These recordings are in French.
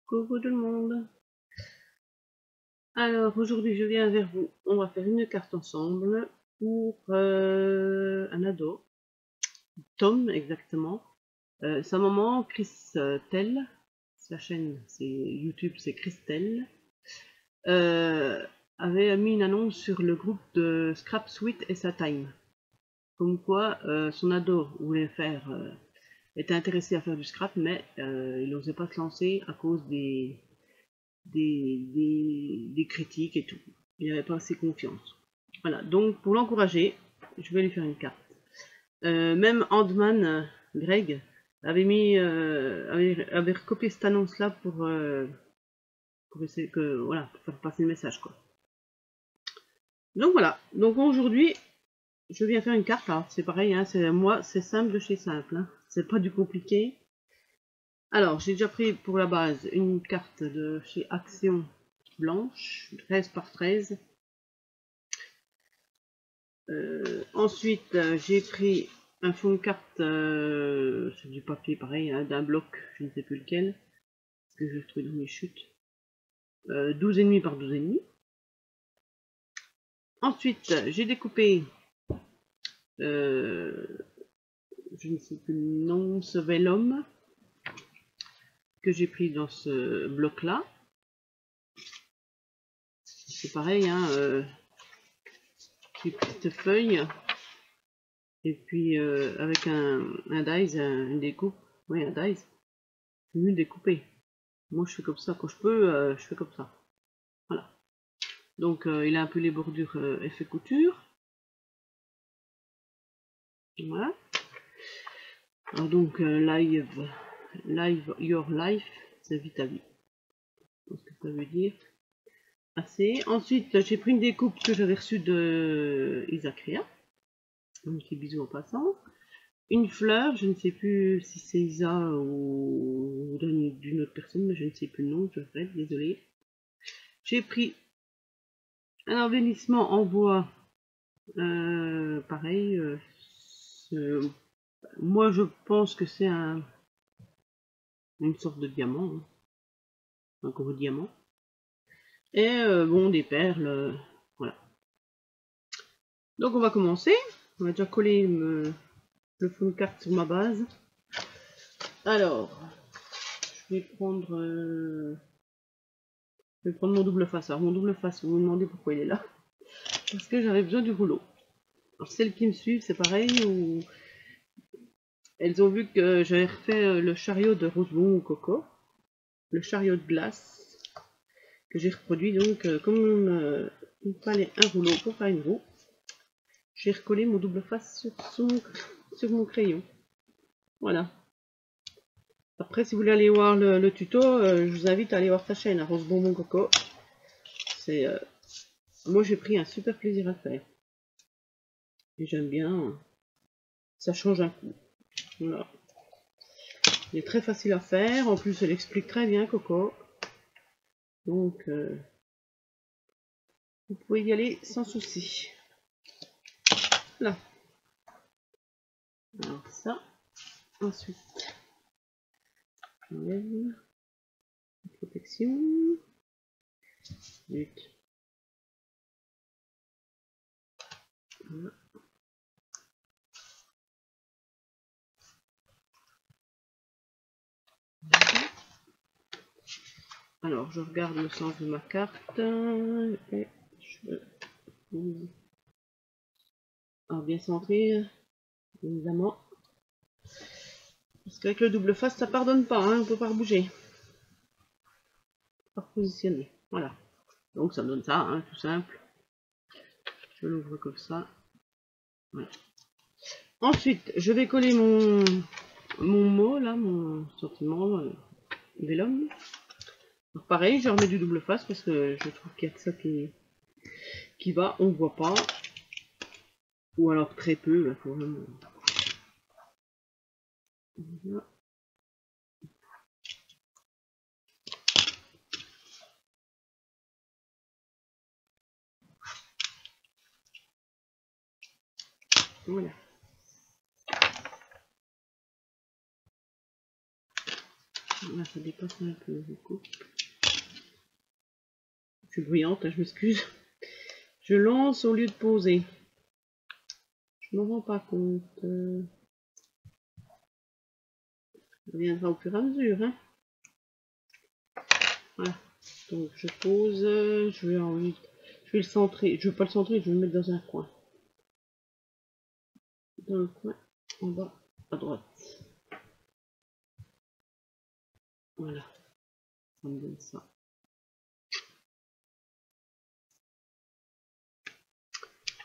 Coucou tout le monde. Alors aujourd'hui je viens vers vous. On va faire une carte ensemble pour un ado, Tom exactement. Sa maman, Christelle, sa chaîne c'est YouTube, c'est Christelle, avait mis une annonce sur le groupe de Scrap Sweet et sa Time. Comme quoi son ado voulait faire, était intéressé à faire du scrap, mais il n'osait pas se lancer à cause des critiques et tout. Il n'avait pas assez confiance. Voilà, donc pour l'encourager, je vais lui faire une carte. Même Handman, Greg, avait recopié cette annonce-là pour essayer que, voilà, pour faire passer le message, quoi. Donc voilà, donc aujourd'hui, je viens faire une carte. Alors c'est pareil, hein, c'est simple de chez simple, hein. C'est pas du compliqué. Alors j'ai déjà pris pour la base une carte de chez Action blanche, 13 par 13. Ensuite, j'ai pris un fond de carte sur du papier pareil, hein, d'un bloc, je ne sais plus lequel, parce que je l'ai trouvé dans mes chutes. 12,5 par 12,5. Ensuite, j'ai découpé, je ne sais plus le nom, ce vélum que j'ai pris dans ce bloc-là. C'est pareil, hein, j'ai pris cette feuille, et puis avec un dies, une découpe, oui, un dies, c'est mieux découper. Moi, je fais comme ça, quand je peux, je fais comme ça. Voilà. Donc, il a un peu les bordures effet couture. Voilà. Alors, donc, live your life, c'est vite à vie. Ce que ça veut dire. Assez. Ensuite, j'ai pris une découpe que j'avais reçue de Isacrea. Un petit bisou en passant. Une fleur, je ne sais plus si c'est Isa ou d'une autre personne, mais je ne sais plus le nom, je regrette, désolé. J'ai pris un embellissement en bois, pareil. Moi, je pense que c'est une sorte de diamant, hein, un gros diamant. Et bon, des perles, voilà. Donc, on va commencer. On va déjà coller le fond de carte sur ma base. Alors, je vais prendre mon double face. Alors, mon double face, vous me demandez pourquoi il est là. Parce que j'avais besoin du rouleau. Alors, celles qui me suivent, c'est pareil, ou elles ont vu que j'avais refait le chariot de Rosebon au coco, le chariot de glace, que j'ai reproduit. Donc, comme il fallait un rouleau pour faire une roue, j'ai recollé mon double face sur mon crayon. Voilà. Après, si vous voulez aller voir le tuto, je vous invite à aller voir sa chaîne, Rose Bonbon Coco. C'est, moi, j'ai pris un super plaisir à le faire. Et j'aime bien. Ça change un coup. Voilà. Il est très facile à faire. En plus, elle explique très bien, Coco. Donc, vous pouvez y aller sans souci. Là. Alors, ça. Ensuite, j'enlève la protection. Zut. Voilà. Alors, je regarde le sens de ma carte. Et je... Alors, bien centré, évidemment. Parce qu'avec le double face, ça pardonne pas, hein, on peut pas rebouger. Pas repositionner. Voilà. Donc, ça donne ça, hein, tout simple. Je l'ouvre comme ça. Voilà. Ensuite, je vais coller mon mot, là, mon sentiment, vélum. Donc, pareil, je remets du double face parce que je trouve qu'il y a que ça qui va, on voit pas. Ou alors très peu, là, faut vraiment... Voilà. Voilà. Là, ça dépasse un peu, je coupe. Je suis bruyante, hein, je m'excuse. Je lance au lieu de poser. Je ne me rends pas compte. Ça viendra au fur et à mesure. Hein. Voilà. Donc je pose. Je vais le centrer. Je ne veux pas le centrer, je vais le mettre dans un coin. Dans le coin, en bas, à droite. Voilà. Ça me donne ça.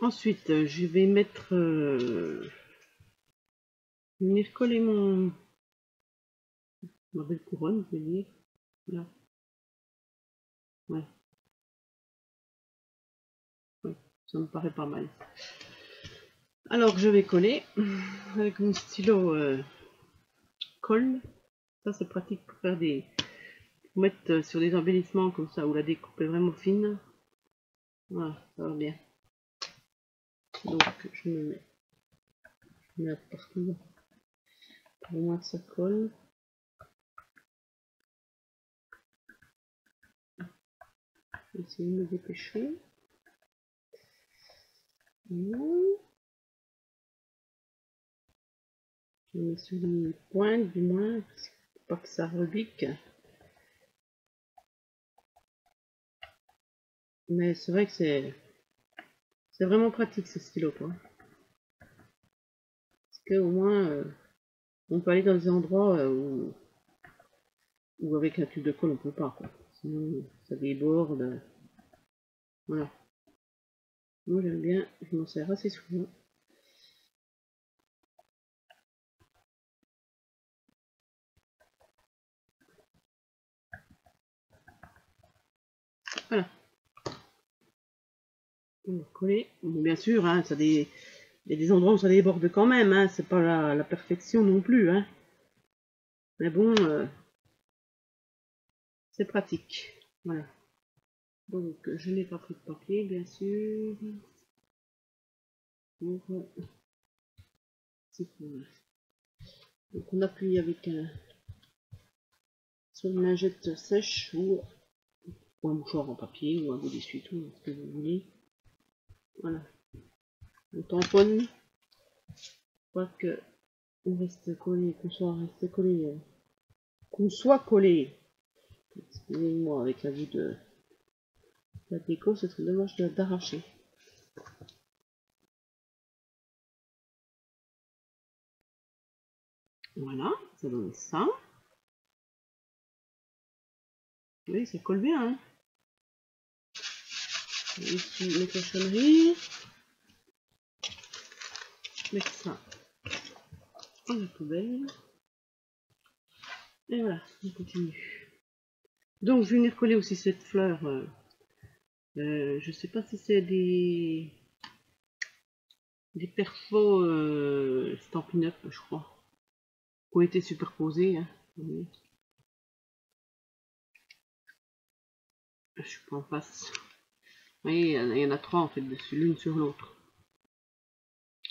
Ensuite, je vais mettre. Je vais venir coller ma belle couronne, je vais dire. Là. Ouais. Ouais. Ça me paraît pas mal. Alors je vais coller avec mon stylo colle. Ça c'est pratique pour faire pour mettre sur des embellissements comme ça où la découpe est vraiment fine. Voilà, ça va bien. Donc je me mets partout pour moi que ça colle. Je vais essayer de me dépêcher. Je mets sur les pointes du moins, pour pas que ça rebique. Mais c'est vrai que c'est vraiment pratique ce stylo quoi. Parce que au moins on peut aller dans des endroits où avec un tube de colle on peut pas quoi. Sinon ça déborde. Voilà. Moi j'aime bien, je m'en sers assez souvent. Voilà. On va coller. Bon, bien sûr, hein, il y a des endroits où ça déborde quand même, hein, c'est pas la perfection non plus. Hein. Mais bon, c'est pratique. Voilà. Donc je n'ai pas pris de papier, bien sûr. Pour donc on appuie avec sur une lingette sèche ou un mouchoir en papier ou un bout d'essuie-tout, ce que vous voulez. Voilà. On tamponne. Pas que on reste collé, qu'on soit resté collé, qu'on soit collé. Excusez-moi, avec la vue de la déco, c'est très dommage d'arracher. Voilà, ça donne ça. Oui, ça colle bien. Hein. Ici, les cochonneries. Mettre ça dans la poubelle. Et voilà, on continue. Donc, je vais venir coller aussi cette fleur. Je sais pas si c'est des perfos Stampin' Up, je crois, qui ont été superposés. Hein. Je suis pas en face. Vous voyez, il y en a trois en fait dessus, l'une sur l'autre.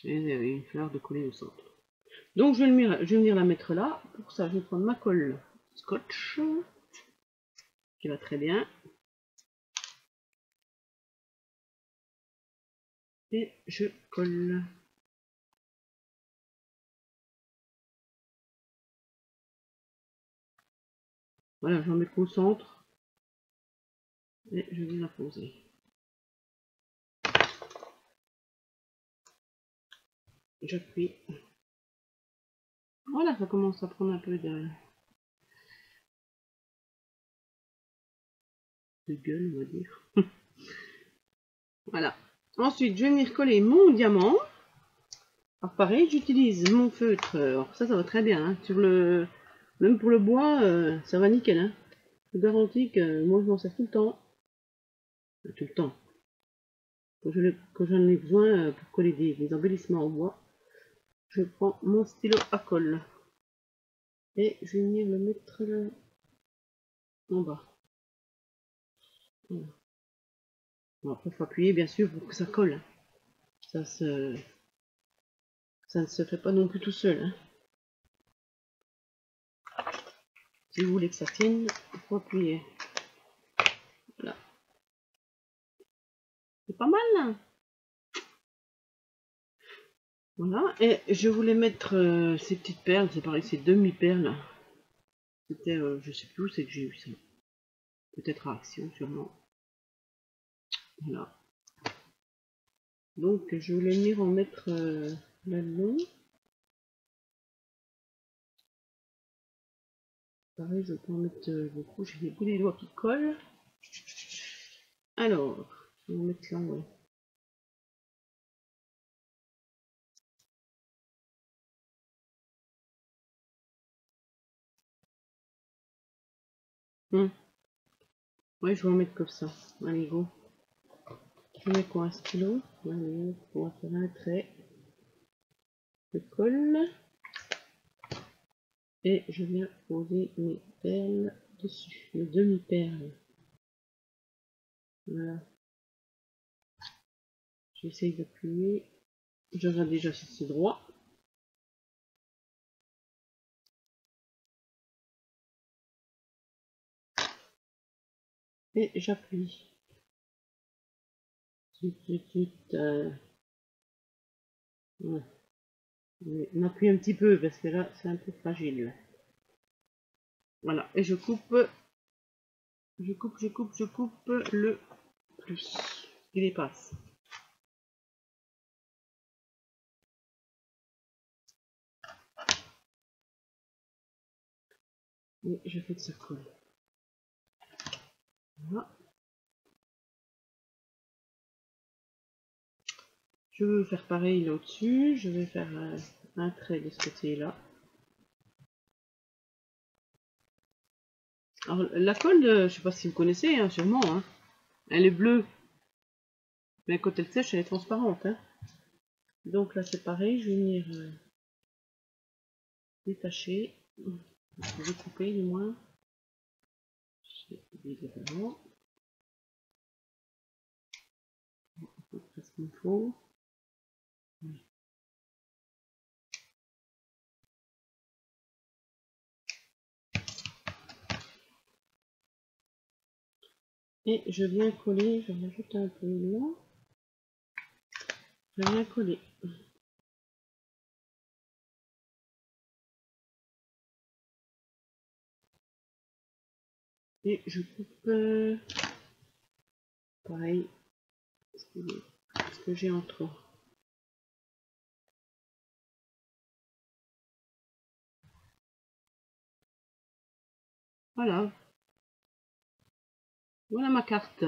Et il y avait une fleur de coller au centre. Donc je vais venir la mettre là. Pour ça, je vais prendre ma colle scotch, qui va très bien. Et je colle. Voilà, je vais en mettre au centre. Et je vais la poser. J'appuie. Voilà, ça commence à prendre un peu de gueule, on va dire. Voilà. Ensuite, je vais venir coller mon diamant. Alors pareil, j'utilise mon feutre. Alors ça va très bien. Hein. Même pour le bois, ça va nickel. Hein. Je vous garantis que moi je m'en sers tout le temps. Tout le temps. Quand j'en ai besoin pour coller des embellissements au bois, je prends mon stylo à colle. Et je vais venir le mettre là, en bas. Voilà. Bon, après, il faut appuyer bien sûr pour que ça colle. Ça ne se fait pas non plus tout seul. Hein. Si vous voulez que ça tienne, il faut appuyer. Voilà. C'est pas mal, hein. Voilà, et je voulais mettre ces petites perles, c'est pareil, ces demi-perles. C'était, je sais plus où c'est que j'ai eu ça. Peut-être à Action, sûrement. Voilà. Donc, je voulais venir en mettre là-dedans. Pareil, je peux en mettre beaucoup. J'ai beaucoup des doigts qui collent. Alors, je vais en mettre là, ouais. Ouais, je vais en mettre comme ça. Allez, go. Je mets quoi, un stylo? Allez, on va faire un trait. Je colle. Et je viens poser mes perles dessus. Mes demi-perles. Voilà. J'essaye d'appuyer. Je regarde déjà si c'est droit. Et j'appuie. Ouais. On appuie un petit peu parce que là c'est un peu fragile. Voilà. Et je coupe le plus qui dépasse. Et je fais que ça colle. Voilà. Je veux faire pareil là au-dessus. Je vais faire un trait de ce côté-là. Alors la colle, je sais pas si vous connaissez, hein, sûrement. Hein. Elle est bleue. Mais quand elle sèche, elle est transparente. Hein. Donc là c'est pareil, je vais venir détacher. Je vais couper du moins. Presque qu'il faut. Et je viens coller, je rajoute un peu là. Je viens coller. Et je coupe pareil ce que j'ai en trop. Voilà. Voilà ma carte.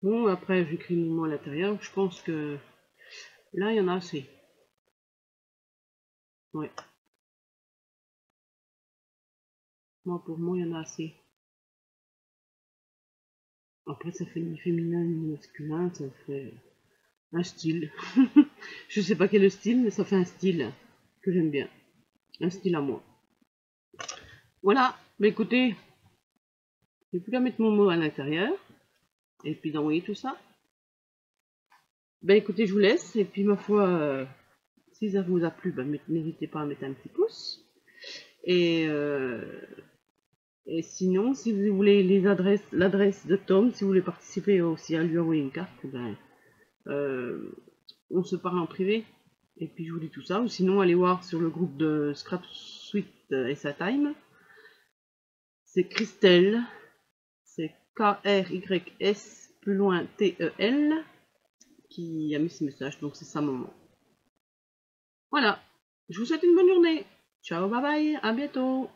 Bon, après j'écris mon mot à l'intérieur. Je pense que là il y en a assez. Ouais. Moi pour moi il y en a assez. Après ça fait ni féminin ni masculin, ça fait un style. Je sais pas quel est le style, mais ça fait un style que j'aime bien. Un style à moi. Voilà, mais écoutez, j'ai plus qu'à mettre mon mot à l'intérieur. Et puis d'envoyer tout ça. Ben écoutez, je vous laisse. Et puis ma foi, si ça vous a plu, ben, n'hésitez pas à mettre un petit pouce. Et sinon, si vous voulez l'adresse de Tom, si vous voulez participer aussi à lui envoyer une carte, ben, on se parle en privé. Et puis je vous dis tout ça. Ou sinon, allez voir sur le groupe de Scrap Suite SA Time. C'est Christelle. C'est K-R-Y-S plus loin T-E-L qui a mis ce message. Donc c'est sa maman. Voilà. Je vous souhaite une bonne journée. Ciao, bye bye. À bientôt.